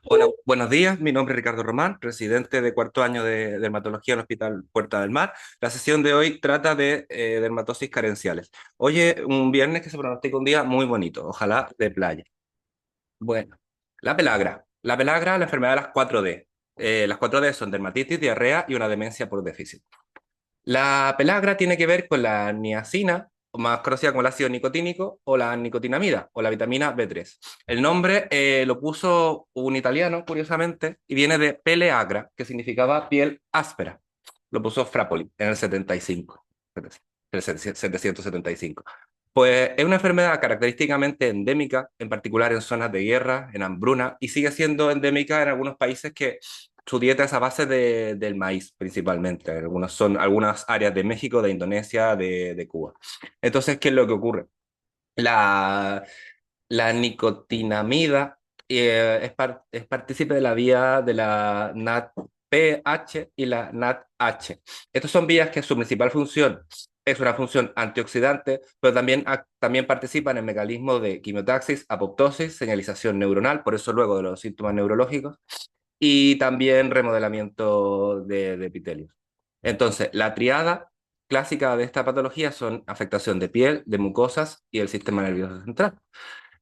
Hola, buenos días. Mi nombre es Ricardo Román, residente de cuarto año de dermatología en el Hospital Puerta del Mar. La sesión de hoy trata de dermatosis carenciales. Hoy es un viernes que se pronostica un día muy bonito, ojalá de playa. Bueno, la pelagra. La pelagra, la enfermedad de las 4D. Las 4D son dermatitis, diarrea y una demencia por déficit. La pelagra tiene que ver con la niacina, o más conocida como el ácido nicotínico, o la nicotinamida, o la vitamina B3. El nombre lo puso un italiano, curiosamente, y viene de pelle agra, que significaba piel áspera. Lo puso Frappoli en el 75, el 775. Pues es una enfermedad característicamente endémica, en particular en zonas de guerra, en hambruna, y sigue siendo endémica en algunos países que su dieta es a base del maíz, principalmente. Algunas áreas de México, de Indonesia, de Cuba. Entonces, ¿qué es lo que ocurre? La, la nicotinamida es partícipe de la vía de la NADPH y la NADH. Estas son vías que su principal función es una función antioxidante, pero también participan en mecanismos de quimiotaxis, apoptosis, señalización neuronal, por eso luego de los síntomas neurológicos, y también remodelamiento de epitelios. Entonces, la triada clásica de esta patología son afectación de piel, de mucosas y del sistema nervioso central.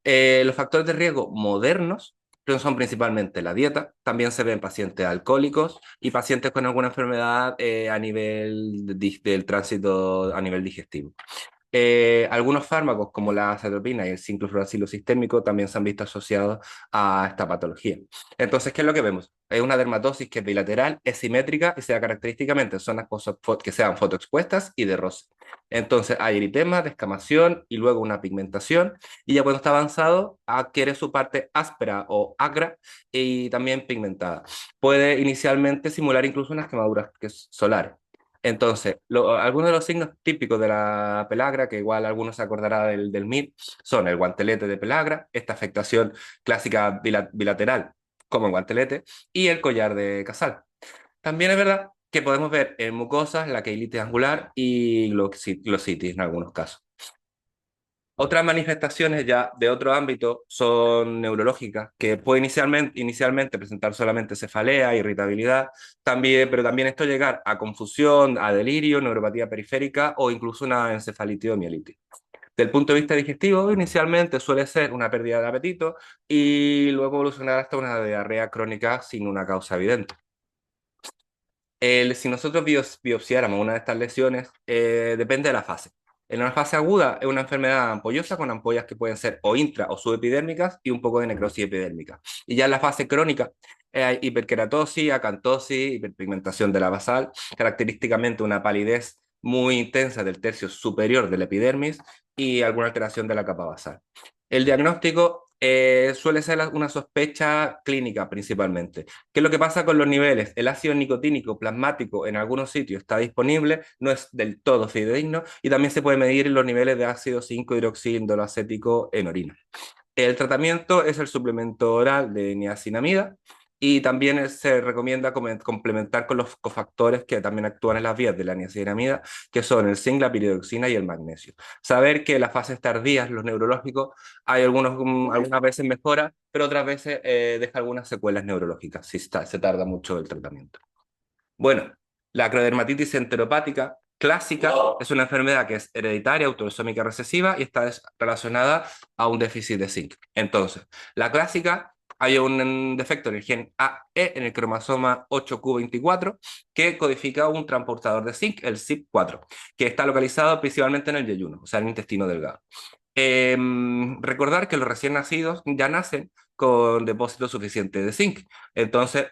Los factores de riesgo modernos son principalmente la dieta, también se ven pacientes alcohólicos y pacientes con alguna enfermedad a nivel del tránsito a nivel digestivo. Algunos fármacos como la acetropina y el cinclofluoracilo sistémico también se han visto asociados a esta patología. Entonces, ¿qué es lo que vemos? Es una dermatosis que es bilateral, es simétrica y se da característicamente en zonas que sean fotoexpuestas y de roce. Entonces, hay eritema, descamación y luego una pigmentación, y ya cuando está avanzado adquiere su parte áspera o agra y también pigmentada. Puede inicialmente simular incluso unas quemaduras solares. Entonces, algunos de los signos típicos de la pelagra, que igual algunos se acordará del MIP, son el guantelete de pelagra, esta afectación clásica bilateral como el guantelete, y el collar de Casal. También es verdad que podemos ver en mucosas la queilitis angular y glositis en algunos casos. Otras manifestaciones ya de otro ámbito son neurológicas, que puede inicialmente presentar solamente cefalea, irritabilidad, pero también esto llegar a confusión, a delirio, neuropatía periférica o incluso una encefalitis o mielitis. Del punto de vista digestivo, inicialmente suele ser una pérdida de apetito y luego evolucionar hasta una diarrea crónica sin una causa evidente. Si nosotros biopsiáramos una de estas lesiones, depende de la fase. En una fase aguda es una enfermedad ampollosa con ampollas que pueden ser o intra o subepidérmicas y un poco de necrosis epidérmica. Y ya en la fase crónica hay hiperkeratosis, acantosis, hiperpigmentación de la basal, característicamente una palidez muy intensa del tercio superior de la epidermis y alguna alteración de la capa basal. El diagnóstico suele ser una sospecha clínica principalmente. ¿Qué es lo que pasa con los niveles? El ácido nicotínico plasmático en algunos sitios está disponible, no es del todo fidedigno, y también se puede medir los niveles de ácido 5-hidroxíindolo acético en orina. El tratamiento es el suplemento oral de niacinamida y también se recomienda complementar con los cofactores que también actúan en las vías de la niacinamida, que son el zinc, la piridoxina y el magnesio. Saber que en las fases tardías, los neurológicos, hay algunas veces mejora, pero otras veces deja algunas secuelas neurológicas si se tarda mucho el tratamiento. Bueno, la acrodermatitis enteropática clásica es una enfermedad que es hereditaria, autosómica recesiva y está relacionada a un déficit de zinc. Entonces, la clásica, hay un defecto en el gen AE en el cromosoma 8q24 que codifica un transportador de zinc, el CYP4, que está localizado principalmente en el yeyuno, o sea, en el intestino delgado. Recordar que los recién nacidos ya nacen con depósito suficiente de zinc. Entonces,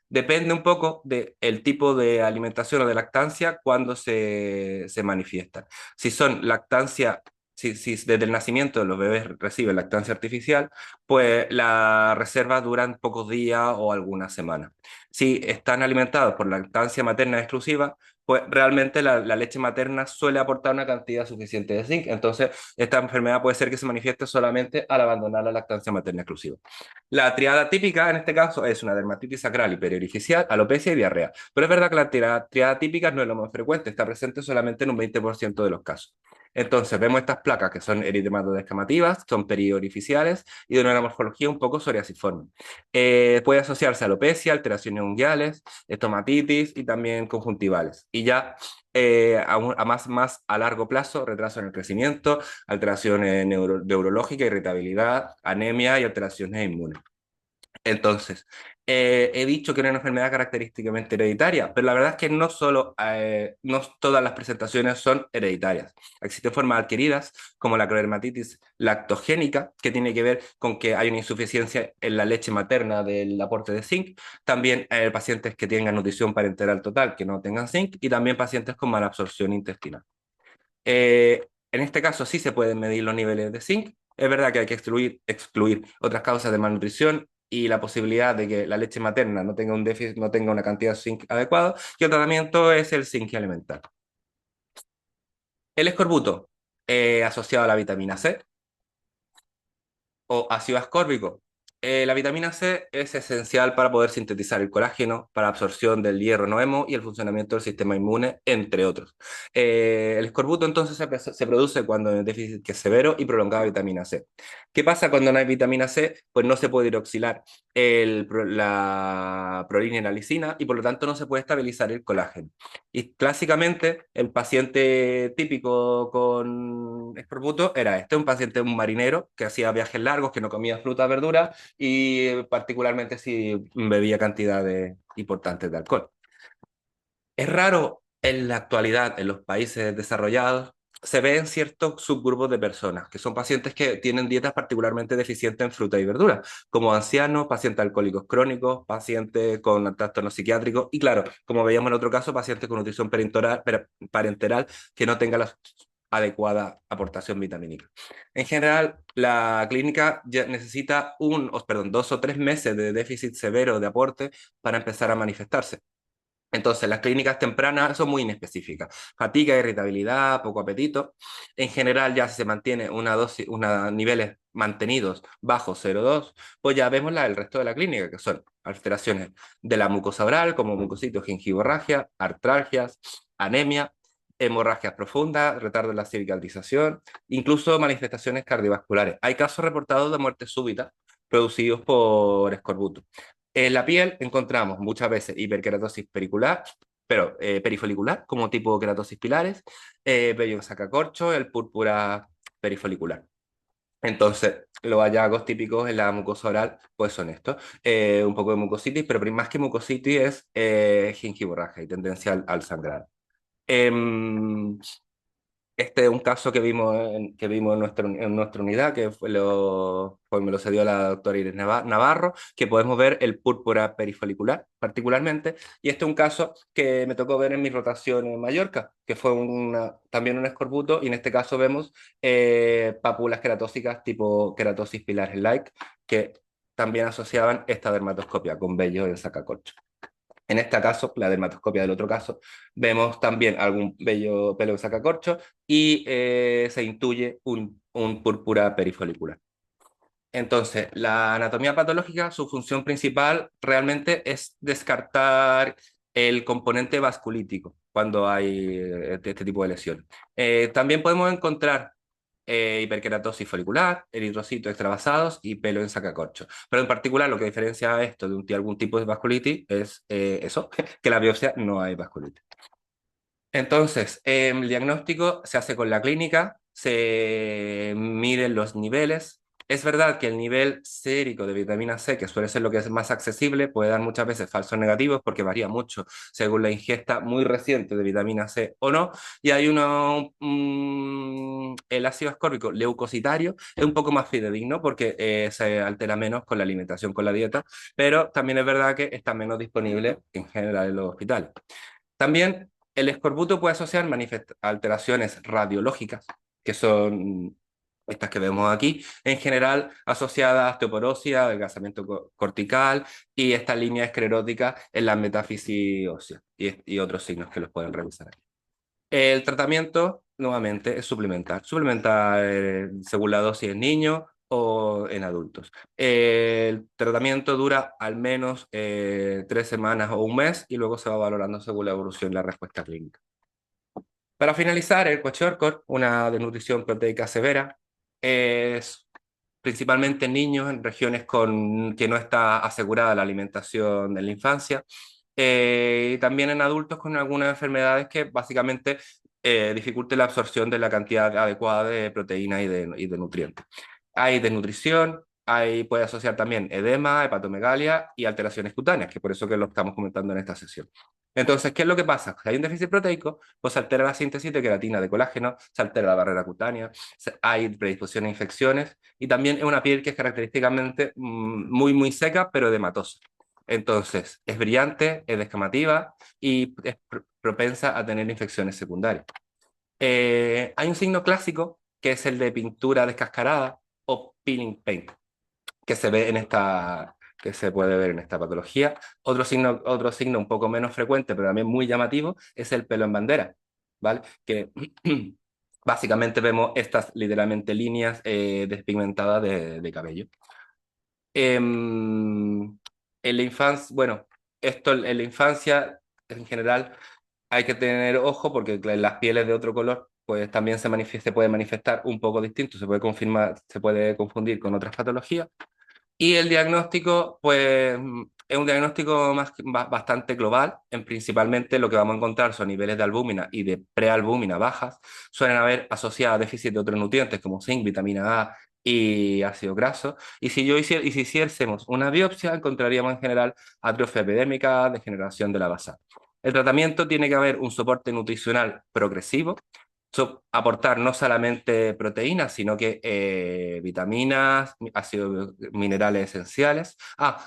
depende un poco del tipo de alimentación o de lactancia cuando se manifiestan. Si son lactancia, si desde el nacimiento los bebés reciben lactancia artificial, pues las reservas duran pocos días o algunas semanas. Si están alimentados por lactancia materna exclusiva, pues realmente la leche materna suele aportar una cantidad suficiente de zinc. Entonces, esta enfermedad puede ser que se manifieste solamente al abandonar la lactancia materna exclusiva. La triada típica en este caso es una dermatitis sacral hiperorificial, alopecia y diarrea. Pero es verdad que la triada típica no es lo más frecuente, está presente solamente en un 20% de los casos. Entonces, vemos estas placas que son eritematoidescamativas, son periorificiales y de una morfología un poco psoriasiforme. Puede asociarse a alopecia, alteraciones unguiales, estomatitis y también conjuntivales. Y ya más a largo plazo, retraso en el crecimiento, alteraciones neurológicas, irritabilidad, anemia y alteraciones inmunes. Entonces, he dicho que era una enfermedad característicamente hereditaria, pero la verdad es que no todas las presentaciones son hereditarias. Existen formas adquiridas, como la clodermatitis lactogénica, que tiene que ver con que hay una insuficiencia en la leche materna del aporte de zinc. También pacientes que tengan nutrición parenteral total, que no tengan zinc, y también pacientes con mala absorción intestinal. En este caso sí se pueden medir los niveles de zinc. Es verdad que hay que excluir otras causas de malnutrición y la posibilidad de que la leche materna no tenga un déficit, no tenga una cantidad de zinc adecuada. Y el tratamiento es el zinc elemental. El escorbuto, asociado a la vitamina C, o ácido ascórbico. La vitamina C es esencial para poder sintetizar el colágeno, para absorción del hierro no hemo y el funcionamiento del sistema inmune, entre otros. El escorbuto entonces se produce cuando hay un déficit que es severo y prolongado de vitamina C. ¿Qué pasa cuando no hay vitamina C? Pues no se puede hidroxilar la prolina y la lisina y por lo tanto no se puede estabilizar el colágeno. Y clásicamente el paciente típico con escorbuto era un paciente, un marinero que hacía viajes largos, que no comía fruta, verdura y particularmente si bebía cantidades importantes de alcohol. Es raro en la actualidad en los países desarrollados, se ven ciertos subgrupos de personas, que son pacientes que tienen dietas particularmente deficientes en fruta y verdura, como ancianos, pacientes alcohólicos crónicos, pacientes con trastornos psiquiátricos y claro, como veíamos en otro caso, pacientes con nutrición parenteral que no tenga la adecuada aportación vitamínica. En general, la clínica ya necesita 2 o 3 meses de déficit severo de aporte para empezar a manifestarse. Entonces, las clínicas tempranas son muy inespecíficas. Fatiga, irritabilidad, poco apetito. En general, ya si se mantiene una dosis, niveles mantenidos bajo 0,2, pues ya vemos el resto de la clínica, que son alteraciones de la mucosa oral, como mucositis, gingivorragia, artralgias, anemia, hemorragias profundas, retardo en la cicatrización, incluso manifestaciones cardiovasculares. Hay casos reportados de muerte súbita producidos por escorbuto. En la piel encontramos muchas veces hiperkeratosis perifolicular, como tipo keratosis pilares, vello en sacacorcho, el púrpura perifolicular. Entonces, los hallazgos típicos en la mucosa oral, pues son estos. Un poco de mucositis, pero más que mucositis es gingivorragia y tendencia al sangrar. Em, este es un caso que vimos en nuestra unidad, que pues me lo cedió la doctora Iris Navarro, que podemos ver el púrpura perifolicular particularmente, y este es un caso que me tocó ver en mi rotación en Mallorca, que fue también un escorbuto, y en este caso vemos pápulas queratóxicas tipo keratosis pilares-like, que también asociaban esta dermatoscopia con vello en sacacorcho. En este caso, la dermatoscopia del otro caso, vemos también algún bello pelo de sacacorcho y se intuye un púrpura perifolicular. Entonces, la anatomía patológica, su función principal realmente es descartar el componente vasculítico cuando hay este tipo de lesiones. También podemos encontrar hiperkeratosis folicular, eritrocitos extravasados y pelo en sacacorcho. Pero en particular lo que diferencia esto de algún tipo de vasculitis es eso, que la biopsia no hay vasculitis. Entonces, el diagnóstico se hace con la clínica, se miden los niveles. Es verdad que el nivel sérico de vitamina C, que suele ser lo que es más accesible, puede dar muchas veces falsos negativos porque varía mucho según la ingesta muy reciente de vitamina C o no. Y hay el ácido ascórbico leucocitario es un poco más fidedigno porque se altera menos con la alimentación, con la dieta, pero también es verdad que está menos disponible en general en los hospitales. También el escorbuto puede asociar alteraciones radiológicas, que son estas que vemos aquí, en general asociadas a osteoporosis, adelgazamiento cortical y esta línea esclerótica en la metáfisis ósea y otros signos que los pueden revisar aquí. El tratamiento, nuevamente, es suplementar. Suplementar según la dosis en niños o en adultos. El tratamiento dura al menos 3 semanas o un mes y luego se va valorando según la evolución y la respuesta clínica. Para finalizar, el kwashiorkor, una desnutrición proteica severa, es principalmente en niños en regiones que no está asegurada la alimentación en la infancia, y también en adultos con algunas enfermedades que básicamente dificulten la absorción de la cantidad adecuada de proteína y de nutrientes. Hay desnutrición, puede asociar también edema, hepatomegalia y alteraciones cutáneas, que por eso que lo estamos comentando en esta sesión. Entonces, ¿qué es lo que pasa? Si hay un déficit proteico, pues se altera la síntesis de queratina de colágeno, se altera la barrera cutánea, hay predisposición a infecciones y también es una piel que es característicamente muy seca, pero edematosa. Entonces, es brillante, es descamativa y es propensa a tener infecciones secundarias. Hay un signo clásico que es el de pintura descascarada o peeling paint, que se ve en que se puede ver en esta patología. Otro signo un poco menos frecuente, pero también muy llamativo, es el pelo en bandera, ¿vale? Que básicamente vemos estas literalmente líneas despigmentadas de cabello. En la infancia, bueno, esto en la infancia en general hay que tener ojo porque las pieles de otro color pues también se puede manifestar un poco distinto, se puede confirmar, se puede confundir con otras patologías. Y el diagnóstico, pues, es un diagnóstico bastante global. Principalmente lo que vamos a encontrar son niveles de albúmina y de prealbúmina bajas. Suelen haber asociadas a déficit de otros nutrientes como zinc, vitamina A y ácido graso. Y si hiciésemos una biopsia, encontraríamos en general atrofia epidémica, degeneración de la base. El tratamiento tiene que haber un soporte nutricional progresivo, aportar no solamente proteínas, sino que vitaminas, ácidos minerales esenciales.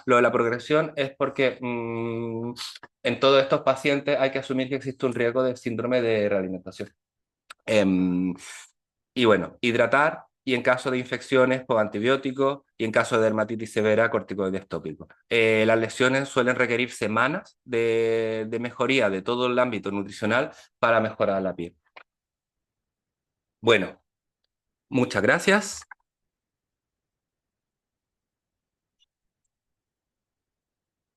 Lo de la progresión es porque en todos estos pacientes hay que asumir que existe un riesgo de síndrome de realimentación. Em, y bueno, hidratar y en caso de infecciones, pues antibióticos y en caso de dermatitis severa, corticoides tópicos. Las lesiones suelen requerir semanas de mejoría de todo el ámbito nutricional para mejorar la piel. Bueno, muchas gracias.